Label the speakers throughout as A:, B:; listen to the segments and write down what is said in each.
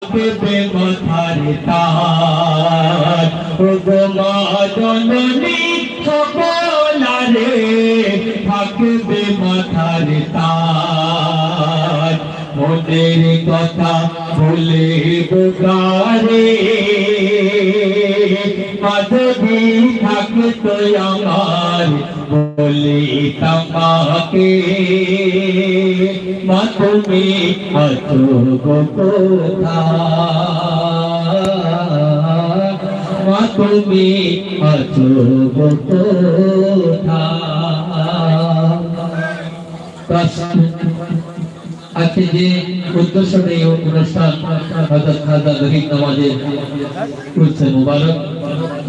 A: থাকবে মাথার তার ও গো মা জননী সকলারে থাকবে মাথার তার মনের কথা বলে বুকারে মাধবী থাকতো আমার বলি তোমাকে মা তুমি আছো গো কোথায় মা তুমি আছো গো কোথায় আজকে যে উদ্দেশ্য নিয়ে অনুষ্ঠান হযরত খাজা গরিব নওয়াজের উৎসব মুবারক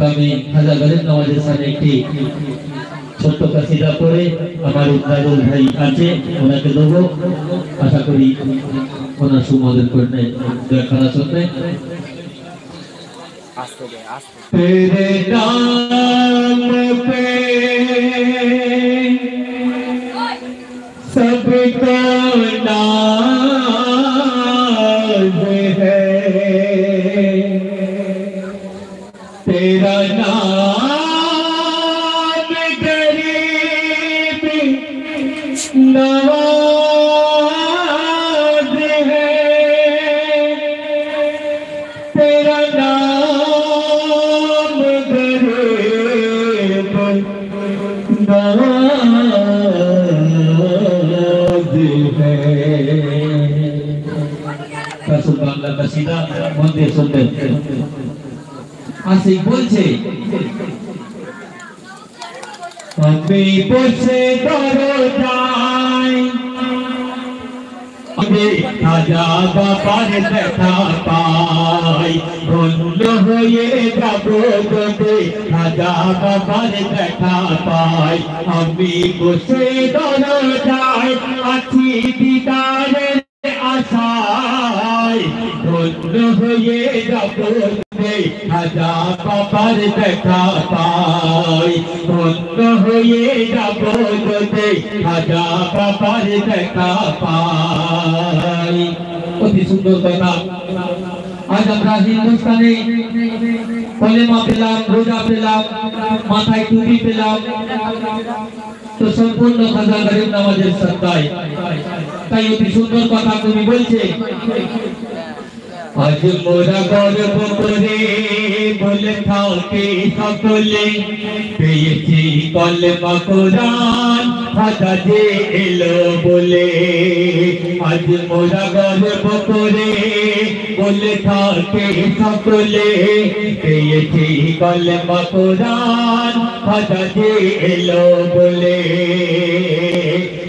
A: আমি খাজা গরিব নওয়াজের সামনে একটি ছোট্ট কাসিদা পড়ে আমার ইমদাদুল ভাই আছে ওনাকে দেবো আশা করি ওনার সুমধুর করবে দেখানা শুনবে तेरे नाम पे सबको नाज है तेरा नाम गरीब नवाज है तेरा नाम गरीब नवाज है कसम बांग्ला कसीदा मंदिर सुनते आसिक बोलছে আমি বসে দরজায় আমি খাজা বাবার দেখা পাই ধন্য হয়ে যাব যদি খাজা বাবার দেখা পাই আমি বসে দরজায় আছি দিদারের আশায় ধন্য হয়ে যাব খাজা বাবার দেখা পাই ধন্য হয়ে যাব যদি খাজা বাবার দেখা পাই অতি সুন্দর কথা আজ আমরা হিন্দুস্তানে কলেমা পেলাম রোজা পেলাম মাথায় টুপি পেলাম তো সম্পূর্ণ খাজা গরিব নওয়াজের সত্তায় তাই অতি সুন্দর কথা তুমি বলছে আজ মোরা গর্ব করে বলে থাকে সকলে পেয়েছি কলেমা কোরআন খাজা যে এলো বলে আজ মোরা গর্ব করে বলে থাকে সকলে পেয়েছি কলেমা কোরআন খাজা যে এলো বলে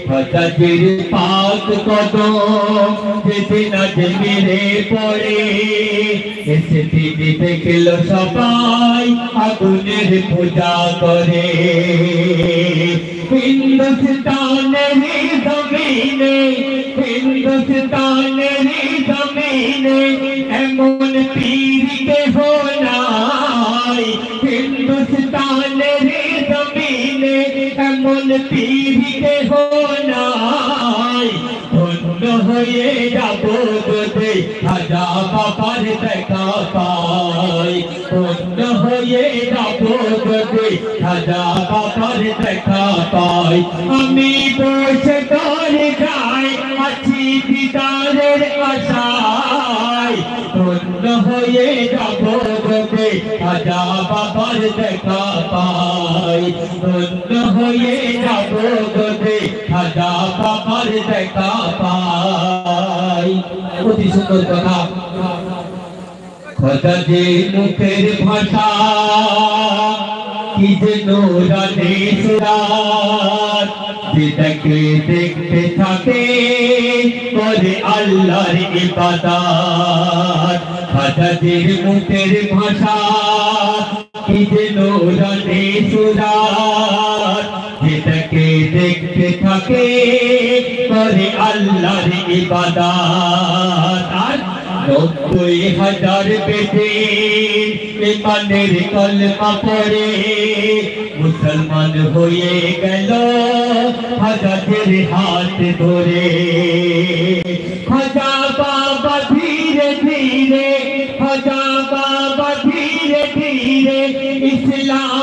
A: খাজাজির পাক কদম যেদিন আজ মেরে পড়ে এসে দিদি দেখলো সবাই আগুনের পূজা করে হিন্দুস্তানের জমিনে হিন্দুস্তানের জমিনে এমন পীর কেহ নাই হিন্দুস্তানের জমিনে এমন পীর কেহ নাই ধন্য হয়ে যাব যদি খাজা বাবার দেখা পাই ধন্য হয়ে যাব যদি খাজা বাবার দেখা পাই আমি বসে দরজায় আছি দিদারের আশায় ধন্য হয়ে যাব যদি খাজা বাবার দেখা পাই ধন্য হয়ে যাব যদি খাজা বাবার দেখা পাই অতি সুন্দর কথা খাজা যে মুখের ভাষা কি যে নূরানি সুরাত যেটাকে দেখতে থাকে করে আল্লাহর ইবাদত খাজাজির মুখের ভাষা কি যে নূরানি সুরাত যেটাকে দেখতে থাকে করে আল্লাহর ইবাদত আর 90,000 বেদে ইমানের কলমা পড়ে মুসলমান হয়ে গেল খাজাজির হাত ধরে খাজা বাবা ধীরে ধীরে
B: खाजा बाबा धीरे धीरे इस्लाम